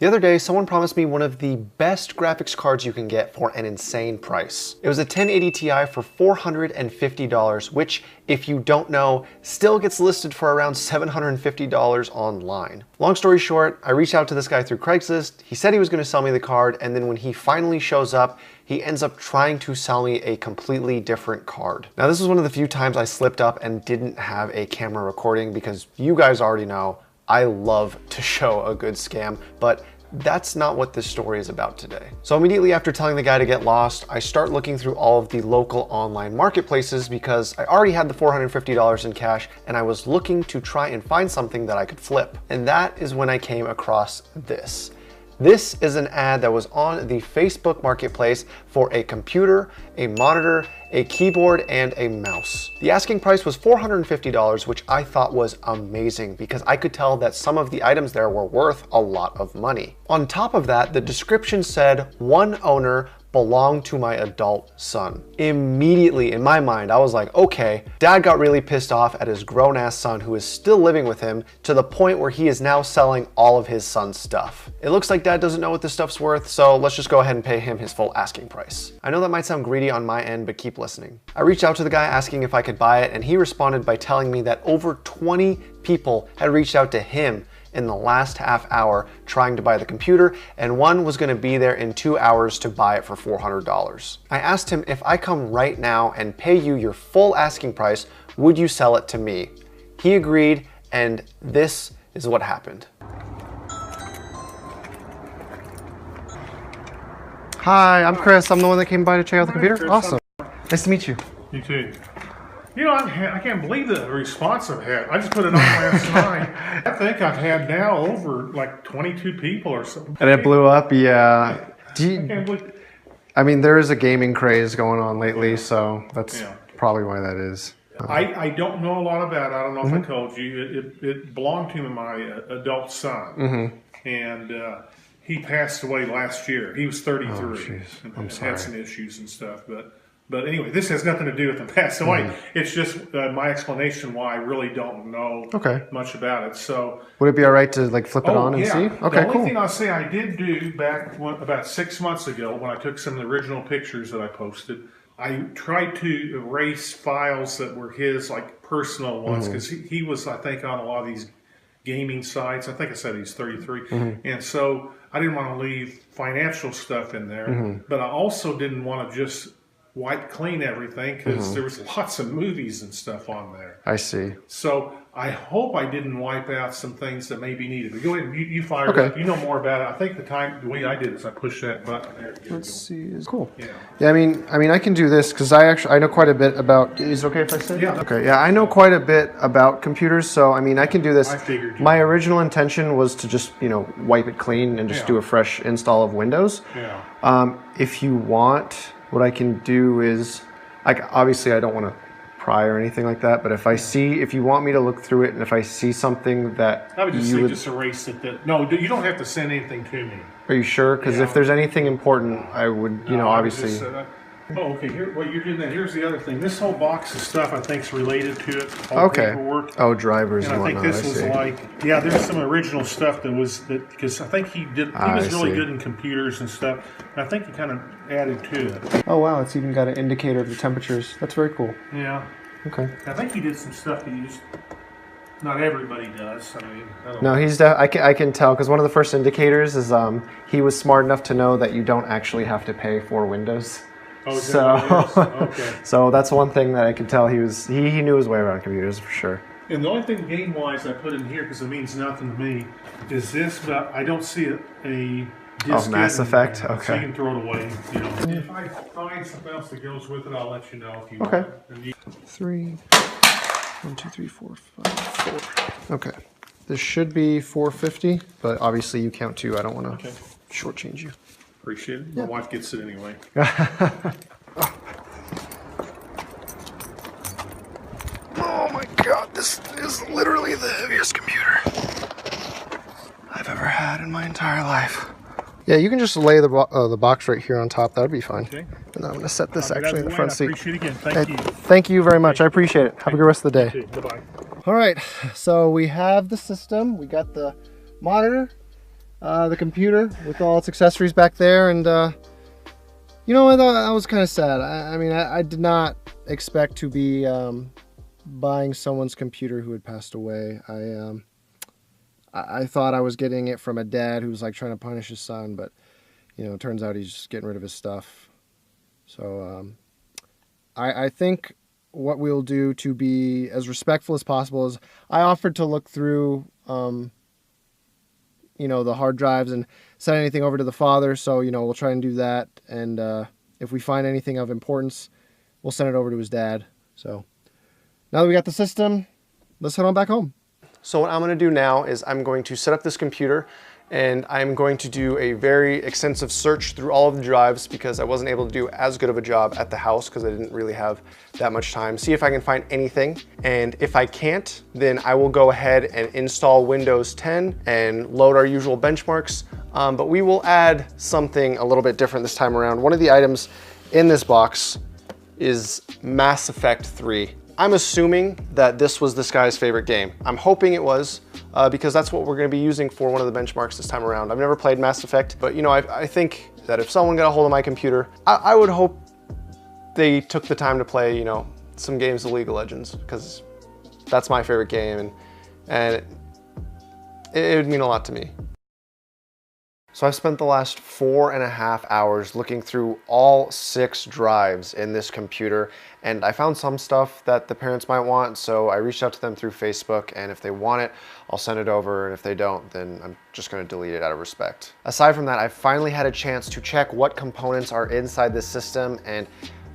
The other day, someone promised me one of the best graphics cards you can get for an insane price. It was a 1080 Ti for $450, which, if you don't know, still gets listed for around $750 online. Long story short, I reached out to this guy through Craigslist. He said he was going to sell me the card, and then when he finally shows up, he ends up trying to sell me a completely different card. Now, this was one of the few times I slipped up and didn't have a camera recording because you guys already know I love to show a good scam, but that's not what this story is about today. So immediately after telling the guy to get lost, I start looking through all of the local online marketplaces because I already had the $450 in cash and I was looking to try and find something that I could flip. And that is when I came across this. This is an ad that was on the Facebook Marketplace for a computer, a monitor, a keyboard, and a mouse. The asking price was $450, which I thought was amazing because I could tell that some of the items there were worth a lot of money. On top of that, the description said, "One owner, belonged to my adult son." Immediately in my mind, I was like, okay, dad got really pissed off at his grown-ass son who is still living with him to the point where he is now selling all of his son's stuff. It looks like dad doesn't know what this stuff's worth, so let's just go ahead and pay him his full asking price. I know that might sound greedy on my end, but keep listening. I reached out to the guy asking if I could buy it, and he responded by telling me that over 20 people had reached out to him in the last half hour trying to buy the computer, and one was gonna be there in 2 hours to buy it for $400. I asked him, if I come right now and pay you your full asking price, would you sell it to me? He agreed, and this is what happened. Hi, I'm Chris. I'm the one that came by to check out the computer. Awesome. Nice to meet you. You too. You know, I can't believe the response I've had. I just put it on last night. I think I've had now over like 22 people or something. And it blew up, yeah. I can't believe. I mean, there is a gaming craze going on lately, so that's probably why that is. I don't know a lot about it. I don't know if I told you. It belonged to my adult son. And he passed away last year. He was 33. Oh, jeez. I'm sorry. Had some issues and stuff, But anyway, this has nothing to do with him passing away. It's just my explanation why I really don't know much about it. So, would it be all right to like flip it on and see? Okay, the only thing I'll say I did do back about 6 months ago when I took some of the original pictures that I posted, I tried to erase files that were his like personal ones because he was, I think, on a lot of these gaming sites. I think I said he's 33. And so I didn't want to leave financial stuff in there, but I also didn't want to just wipe clean everything because there was lots of movies and stuff on there. I see. So I hope I didn't wipe out some things that may be needed. But go ahead, you fire it up. You know more about it. I think the way I did is I pushed that button there. Let's see. It's cool. Yeah, I mean I can do this because I know quite a bit about. Is it okay if I say? Yeah. Okay. Yeah, I know quite a bit about computers, so I mean I can do this. I figured. My original intention was to just wipe it clean and just do a fresh install of Windows. Yeah. If you want. What I can do is, obviously I don't want to pry or anything like that, but if you want me to look through it and if I see something that I would just erase it. No, you don't have to send anything to me. Are you sure? Because if there's anything important, I would, obviously. Oh, okay. While you're doing that, here's the other thing. This whole box of stuff I think is related to it. Paperwork. Oh, drivers and whatnot. I think this was there's some original stuff because I think he was really good in computers and stuff. And I think he kind of added to it. Oh wow, it's even got an indicator of the temperatures. That's very cool. Yeah. Okay. I think he did some stuff he used. Not everybody does. I mean, no, I can tell because one of the first indicators is he was smart enough to know that you don't actually have to pay for Windows. Oh, okay. So that's one thing that I could tell he knew his way around computers for sure. And the only thing game-wise I put in here because it means nothing to me is this, but I don't see a disc. Oh, Mass Effect. Okay. So you can throw it away. If I find something else that goes with it, I'll let you know if you want. Okay. 3, 1, 2, 3, 4, 5, 4. Okay. This should be 450, but obviously you count 2. I don't want to shortchange you. Appreciate it. My wife gets it anyway. Oh my god, this is literally the heaviest computer I've ever had in my entire life. Yeah, you can just lay the box right here on top. That would be fine. Okay. And I'm going to set this actually in the front seat. I appreciate it again. Thank you. Thank you very much. I appreciate it. Have a good rest of the day. Bye-bye. All right, so we have the system. We got the monitor. the computer with all its accessories back there, and you know, I thought that was kind of sad. I mean, I did not expect to be buying someone's computer who had passed away. I thought I was getting it from a dad who was like trying to punish his son, but you know, it turns out he's just getting rid of his stuff. So I think what we'll do to be as respectful as possible is I offered to look through, you know, the hard drives and send anything over to the father. So, you know, we'll try and do that. And if we find anything of importance, we'll send it over to his dad. So now that we got the system, let's head on back home. So what I'm going to do now is I'm going to set up this computer, and I'm going to do a very extensive search through all of the drives because I wasn't able to do as good of a job at the house because I didn't really have that much time. See if I can find anything, and if I can't, then I will go ahead and install Windows 10 and load our usual benchmarks, but we will add something a little bit different this time around. One of the items in this box is Mass Effect 3. I'm assuming that this was this guy's favorite game. I'm hoping it was, because that's what we're gonna be using for one of the benchmarks this time around. I've never played Mass Effect, but you know, I think that if someone got a hold of my computer, I would hope they took the time to play, you know, some games of League of Legends, because that's my favorite game, and it would mean a lot to me. So I've spent the last 4.5 hours looking through all 6 drives in this computer, and I found some stuff that the parents might want, so I reached out to them through Facebook, and if they want it, I'll send it over, and if they don't, then I'm just gonna delete it out of respect. Aside from that, I finally had a chance to check what components are inside this system, and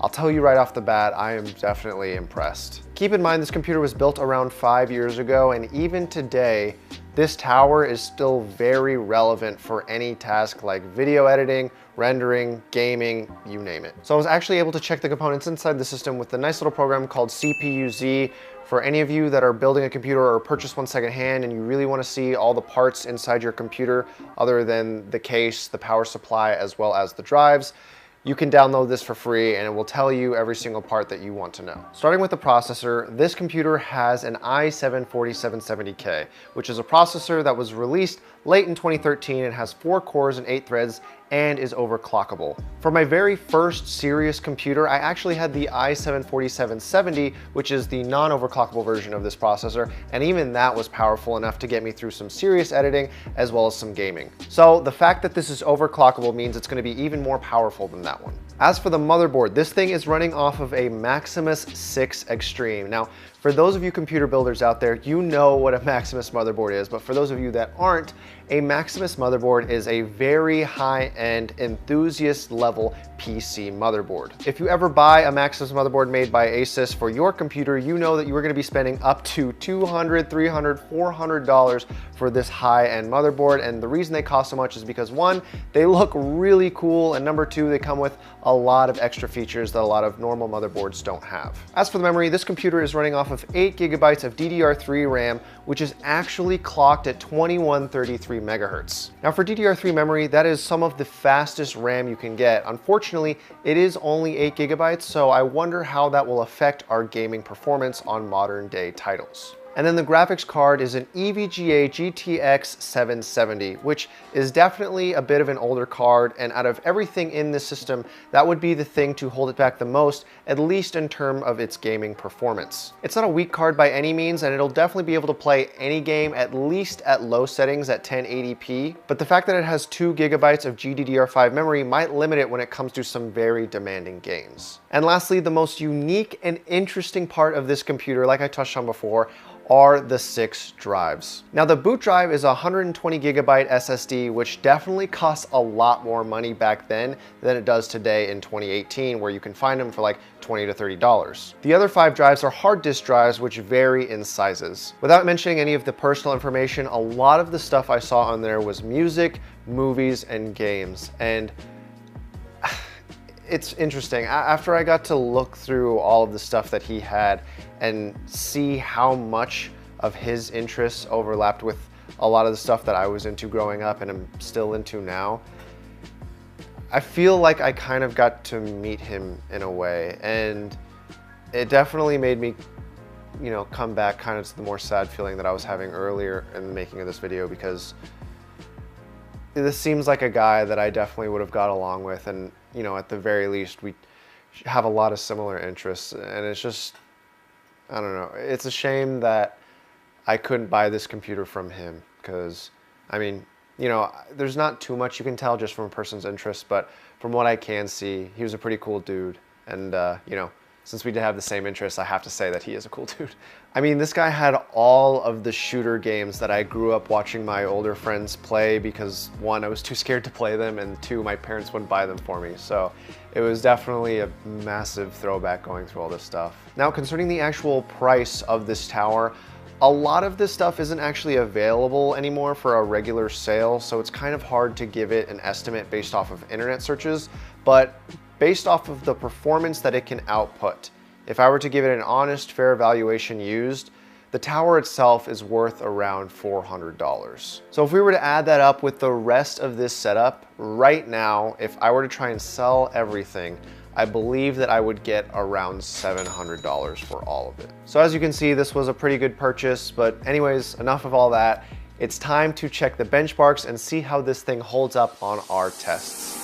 I'll tell you right off the bat, I am definitely impressed. Keep in mind, this computer was built around 5 years ago, and even today, this tower is still very relevant for any task like video editing, rendering, gaming, you name it. So I was actually able to check the components inside the system with a nice little program called CPU-Z. For any of you that are building a computer or purchase one secondhand and you really want to see all the parts inside your computer other than the case, the power supply, as well as the drives, you can download this for free and it will tell you every single part that you want to know. Starting with the processor, this computer has an i7-4770K, which is a processor that was released late in 2013 and has 4 cores and 8 threads and is overclockable. For my very first serious computer, I actually had the i7-4770, which is the non-overclockable version of this processor, and even that was powerful enough to get me through some serious editing as well as some gaming. So the fact that this is overclockable means it's going to be even more powerful than that one. As for the motherboard, this thing is running off of a Maximus 6 Extreme. Now, for those of you computer builders out there, you know what a Maximus motherboard is, but for those of you that aren't, a Maximus motherboard is a very high-end, enthusiast-level PC motherboard. If you ever buy a Maximus motherboard made by Asus for your computer, you know that you are going to be spending up to $200, $300, $400 for this high-end motherboard, and the reason they cost so much is because 1, they look really cool, and number 2, they come with a lot of extra features that a lot of normal motherboards don't have. As for the memory, this computer is running off of 8 gigabytes of DDR3 RAM, which is actually clocked at 2133 megahertz. Now for DDR3 memory, that is some of the fastest RAM you can get. Unfortunately, it is only 8 gigabytes, so I wonder how that will affect our gaming performance on modern day titles. And then the graphics card is an EVGA GTX 770, which is definitely a bit of an older card, and out of everything in this system, that would be the thing to hold it back the most, at least in terms of its gaming performance. It's not a weak card by any means, and it'll definitely be able to play any game at least at low settings at 1080p, but the fact that it has 2 gigabytes of GDDR5 memory might limit it when it comes to some very demanding games. And lastly, the most unique and interesting part of this computer, like I touched on before, are the 6 drives. Now the boot drive is a 120 gigabyte SSD, which definitely costs a lot more money back then than it does today in 2018, where you can find them for like $20 to $30. The other 5 drives are hard disk drives, which vary in sizes. Without mentioning any of the personal information, a lot of the stuff I saw on there was music, movies, and games. And it's interesting. After I got to look through all of the stuff that he had and see how much of his interests overlapped with a lot of the stuff that I was into growing up and am still into now, I feel like I kind of got to meet him in a way, and it definitely made me, you know, come back kind of to the more sad feeling that I was having earlier in the making of this video, because this seems like a guy that I definitely would have got along with, and you know, at the very least, we have a lot of similar interests, and it's just, I don't know, it's a shame that I couldn't buy this computer from him, because, I mean, you know, there's not too much you can tell just from a person's interests, but from what I can see, he was a pretty cool dude, and you know, since we did have the same interests, I have to say that he is a cool dude. I mean, this guy had all of the shooter games that I grew up watching my older friends play because, one, I was too scared to play them, and two, my parents wouldn't buy them for me. So it was definitely a massive throwback going through all this stuff. Now, concerning the actual price of this tower, a lot of this stuff isn't actually available anymore for a regular sale, so it's kind of hard to give it an estimate based off of internet searches, but based off of the performance that it can output, if I were to give it an honest, fair evaluation used, the tower itself is worth around $400. So if we were to add that up with the rest of this setup, right now, if I were to try and sell everything, I believe that I would get around $700 for all of it. So as you can see, this was a pretty good purchase, but anyways, enough of all that. It's time to check the benchmarks and see how this thing holds up on our tests.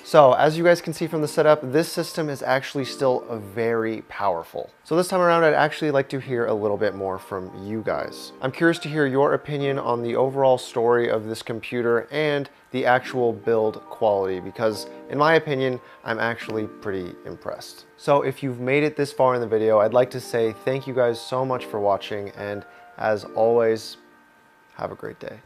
So as you guys can see from the setup, this system is actually still very powerful. So this time around, I'd actually like to hear a little bit more from you guys. I'm curious to hear your opinion on the overall story of this computer and the actual build quality, because in my opinion, I'm actually pretty impressed. So if you've made it this far in the video, I'd like to say thank you guys so much for watching, and as always, have a great day.